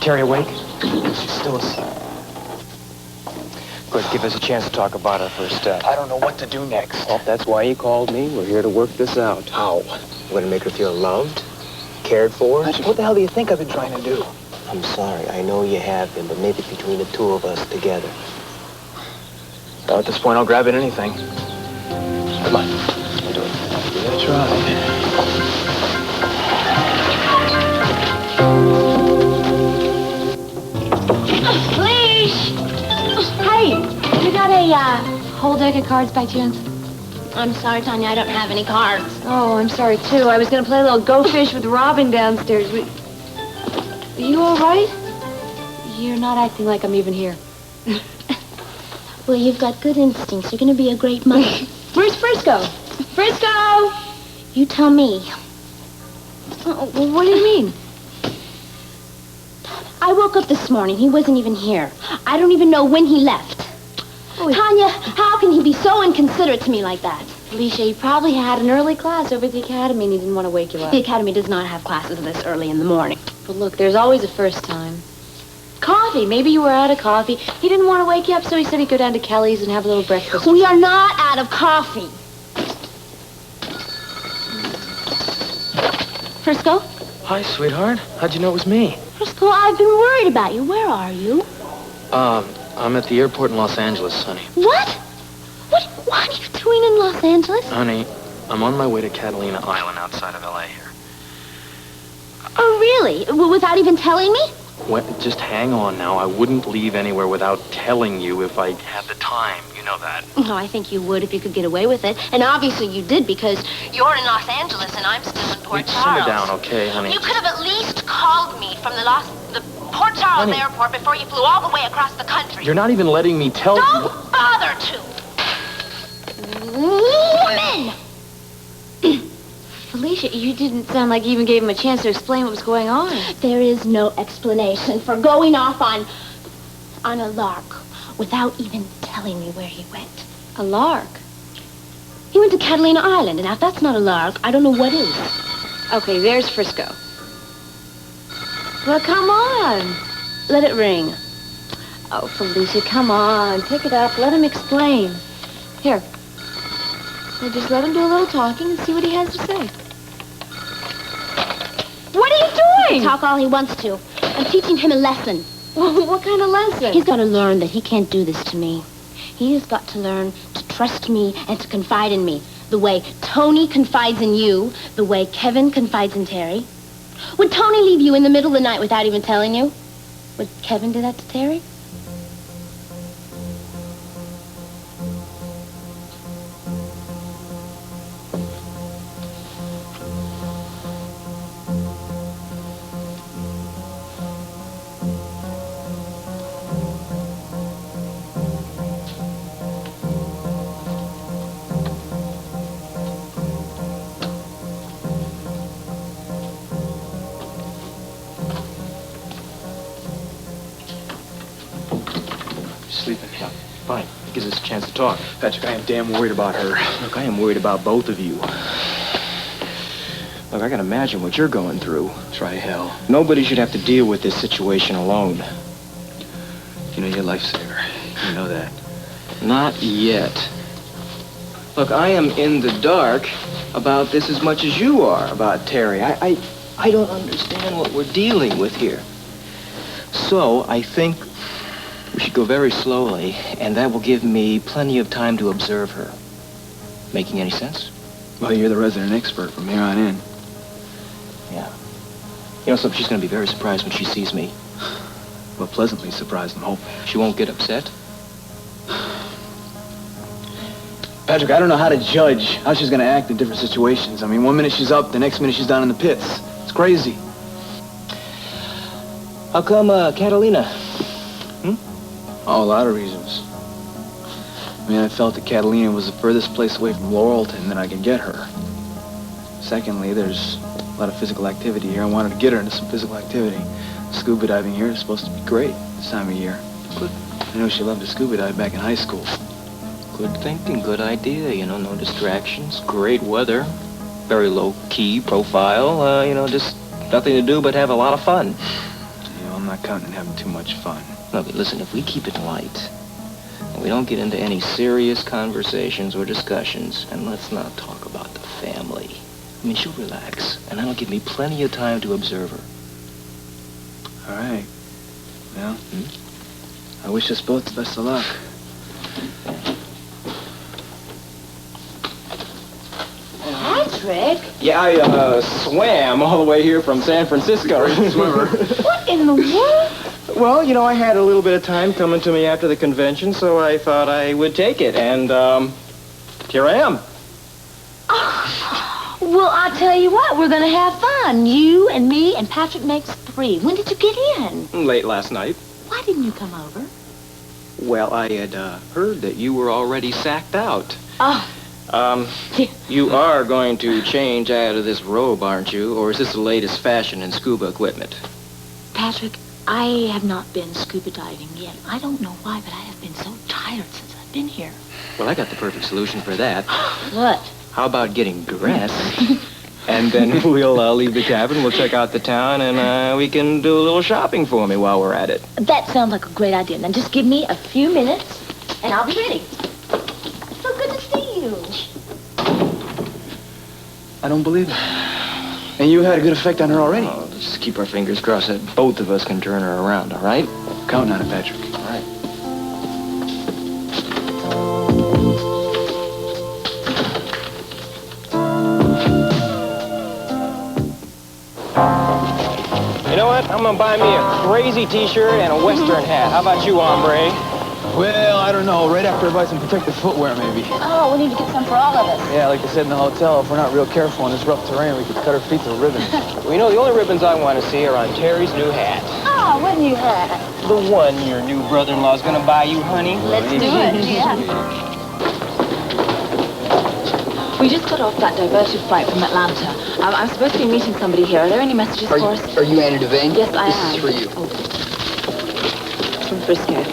Terry awake? She's still asleep. Good, give us a chance to talk about our first step. I don't know what to do next. Well, that's why you called me. We're here to work this out. How? We're going to make her feel loved, cared for. Patrick, what the hell do you think I've been trying to do? I'm sorry. I know you have been, but maybe between the two of us together. Well, at this point, I'll grab at anything. Come on. We'll do it. That's right. Please! Hey, you got a whole deck of cards by chance? I'm sorry, Tanya, I don't have any cards. Oh, I'm sorry, too. I was going to play a little Go Fish with Robin downstairs. Are you all right? You're not acting like I'm even here. Well, you've got good instincts. You're going to be a great mother. Where's Frisco? Frisco! You tell me. Oh, well, what do you mean? I woke up this morning. He wasn't even here. I don't even know when he left. Oh, Tanya, how can he be so inconsiderate to me like that? Felicia, he probably had an early class over at the academy and he didn't want to wake you up. The academy does not have classes this early in the morning. But look, there's always a first time. Coffee. Maybe you were out of coffee. He didn't want to wake you up, so he said he'd go down to Kelly's and have a little breakfast. We are not out of coffee. Frisco? Hi, sweetheart. How'd you know it was me? Frisco, I've been worried about you. Where are you? I'm at the airport in Los Angeles, honey. What? What are you doing in Los Angeles? Honey, I'm on my way to Catalina Island outside of L.A. here. Oh, really? Without even telling me? Well, just hang on now. I wouldn't leave anywhere without telling you if I had the time. You know that. Oh, I think you would if you could get away with it. And obviously you did because you're in Los Angeles and I'm still in Port Charles. Simmer down, okay, honey? You could have at least called me from the Port Charles airport before you flew all the way across the country. You're not even letting me tell you. Don't bother to. Woman! Felicia, you didn't sound like you even gave him a chance to explain what was going on. There is no explanation for going off on a lark without even telling me where he went. A lark? He went to Catalina Island, and now if that's not a lark, I don't know what is. Okay, there's Frisco. Well, come on. Let it ring. Oh, Felicia, come on. Pick it up. Let him explain. Here. Well, just let him do a little talking and see what he has to say. What are you He doing? can talk all he wants to. I'm teaching him a lesson. What kind of lesson? He's got to learn that he can't do this to me. He has got to learn to trust me and to confide in me. The way Tony confides in you, the way Kevin confides in Terry. Would Tony leave you in the middle of the night without even telling you? Would Kevin do that to Terry? Sleeping. Yeah, fine. It gives us a chance to talk. Patrick, I am damn worried about her. Look, I am worried about both of you. Look, I can imagine what you're going through. Try hell. Nobody should have to deal with this situation alone. You know, you're a lifesaver. You know that. Not yet. Look, I am in the dark about this as much as you are about Terry. I don't understand what we're dealing with here. So, I think we should go very slowly, and that will give me plenty of time to observe her. Making any sense? Well, you're the resident expert from here on in. Yeah. You know something, she's going to be very surprised when she sees me. Well, pleasantly surprised, I'm hoping. She won't get upset? Patrick, I don't know how to judge how she's going to act in different situations. I mean, one minute she's up, the next minute she's down in the pits. It's crazy. How come, Catalina? Oh, a lot of reasons. I mean, I felt that Catalina was the furthest place away from Laurelton that I could get her. Secondly, there's a lot of physical activity here. I wanted to get her into some physical activity. Scuba diving here is supposed to be great this time of year. Good. I know she loved to scuba dive back in high school. Good thinking, good idea. You know, no distractions, great weather, very low-key profile. You know, just nothing to do but have a lot of fun. You know, I'm not not counting on having too much fun. Look, listen, if we keep it light, and we don't get into any serious conversations or discussions, and let's not talk about the family. I mean, she'll relax, and that'll give me plenty of time to observe her. All right. Well, I wish us both the best of luck. Patrick? Yeah, I swam all the way here from San Francisco. Swimmer. What in the world? Well, you know, I had a little bit of time coming to me after the convention, so I thought I would take it, and here I am. Well, I'll tell you what, we're going to have fun. You and me and Patrick makes 3. When did you get in? Late last night. Why didn't you come over? Well, I had heard that you were already sacked out. Oh. You are going to change out of this robe, aren't you? Or is this the latest fashion in scuba equipment? Patrick, I have not been scuba diving yet. I don't know why, but I have been so tired since I've been here. Well, I got the perfect solution for that. What? How about getting dressed? And then we'll leave the cabin, we'll check out the town, and we can do a little shopping for me while we're at it. That sounds like a great idea. Then just give me a few minutes, and I'll be ready. So good to see you. I don't believe it. And you had a good effect on her already. Oh, just keep our fingers crossed that both of us can turn her around, all right? Counting on it, Patrick. All right. You know what? I'm gonna buy me a crazy t-shirt and a western hat. How about you, hombre? Well, I don't know. Right after I buy some protective footwear, maybe. Oh, we need to get some for all of us. Yeah, like they said in the hotel, if we're not real careful on this rough terrain, we could cut our feet to ribbons. Well, you know, the only ribbons I want to see are on Terry's new hat. Oh, what new hat? The one your new brother-in-law's gonna buy you, honey. Let's do it, yeah. We just got off that diverted flight from Atlanta. I'm supposed to be meeting somebody here. Are there any messages for us? Are you Annie Devane? Yes, I am. This is for you. Oh. It's from Frisco.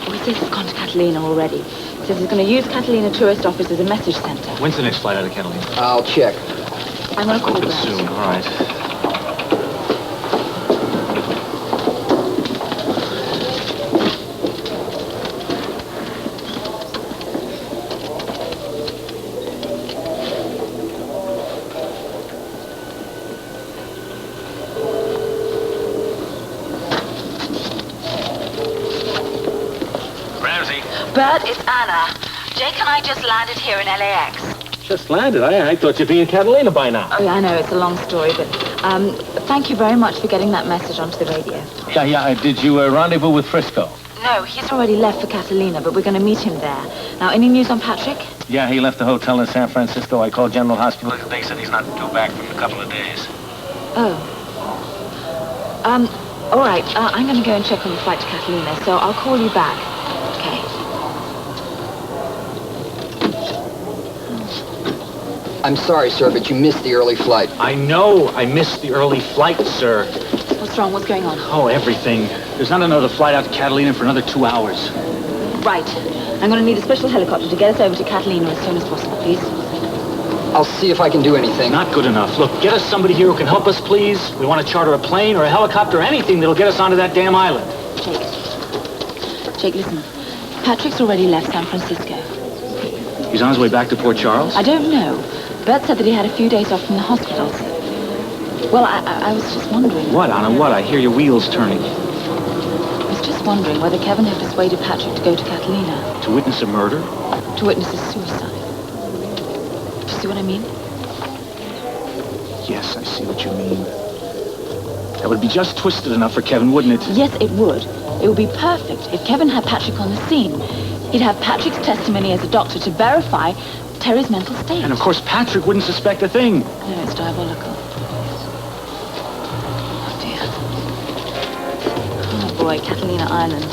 Oh, he says he's gone to Catalina already. He says he's going to use Catalina tourist office as a message center. When's the next flight out of Catalina? I'll check. I'm going to call Open back. soon, all right. Bert, it's Anna. Jake and I just landed here in LAX. Just landed. I thought you'd be in Catalina by now. Oh, yeah, I know. It's a long story, but thank you very much for getting that message onto the radio. Yeah. Did you rendezvous with Frisco? No, he's already left for Catalina, but we're going to meet him there. Now, any news on Patrick? Yeah, he left the hotel in San Francisco. I called General Hospital. They said he's not due back for a couple of days. Oh. All right. I'm going to go and check on the flight to Catalina, so I'll call you back. Okay. I'm sorry, sir, but you missed the early flight. I know I missed the early flight, sir. What's wrong? What's going on? Oh, everything. There's not another flight out to Catalina for another 2 hours. Right. I'm going to need a special helicopter to get us over to Catalina as soon as possible, please. I'll see if I can do anything. Not good enough. Look, get us somebody here who can help us, please. We want to charter a plane or a helicopter or anything that'll get us onto that damn island. Jake, listen. Patrick's already left San Francisco. He's on his way back to Port Charles? I don't know. Bert said that he had a few days off from the hospital. Well, I was just wondering. What, Anna? What? I hear your wheels turning. I was just wondering whether Kevin had persuaded Patrick to go to Catalina. To witness a murder? To witness a suicide. Do you see what I mean? Yes, I see what you mean. That would be just twisted enough for Kevin, wouldn't it? Yes, it would. It would be perfect if Kevin had Patrick on the scene. He'd have Patrick's testimony as a doctor to verify Terry's mental state. And of course, Patrick wouldn't suspect a thing. No, it's diabolical. Oh, dear. Oh, boy, Catalina Island.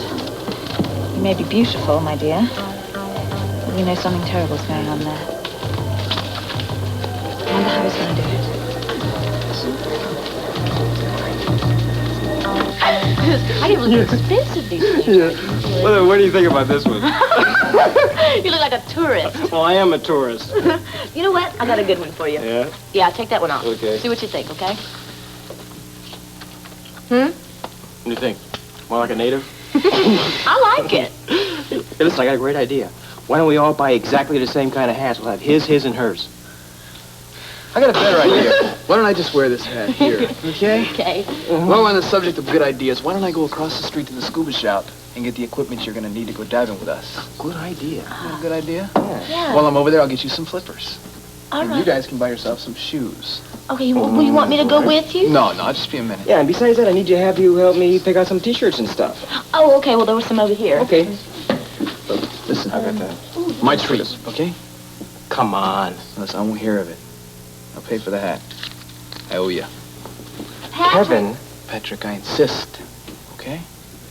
You may be beautiful, my dear, but we know something terrible's going on there. I wonder how he's going to do it. I think it was expensive, these things. Well, what do you think about this one? You look like a tourist. Well, I am a tourist. You know what? I got a good one for you. Yeah? Yeah, take that one off. Okay. See what you think, okay? do you think? More like a native? I like it. Hey, listen, I got a great idea. Why don't we all buy exactly the same kind of hats? We'll have his, and hers. I got a better idea. Why don't I just wear this hat here, okay? Okay. While we're on the subject of good ideas, why don't I go across the street to the scuba shop and get the equipment you're going to need to go diving with us? Good idea. Isn't that a good idea? Yeah. While I'm over there, I'll get you some flippers. All And right. you guys can buy yourself some shoes. Okay, will you want me to go with you? No, just be a minute. Yeah, and besides that, I need you to have you help me pick out some T-shirts and stuff. Oh, okay. Well, there was some over here. Okay. Listen, I got that. my treat, okay? Come on. Listen, I won't hear of it. I'll pay for the hat. I owe you. Kevin. Patrick, I insist. Okay?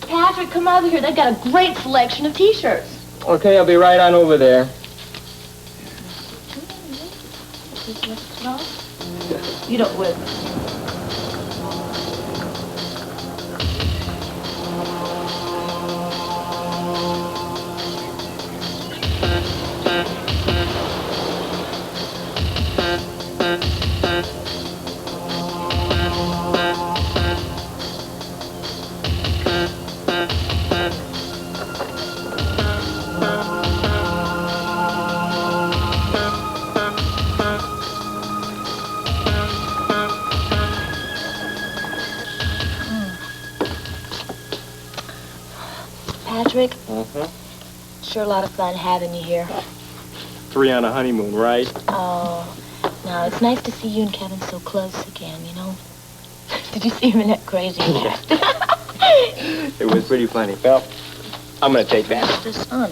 Patrick, come over here. They've got a great selection of T-shirts. Okay, I'll be right on over there. You don't with. Patrick, sure a lot of fun having you here. 3 on a honeymoon, right? Oh, no, it's nice to see you and Kevin so close again, you know? Did you see him in that crazy hat? It was pretty funny. Well, I'm gonna take that. The sun.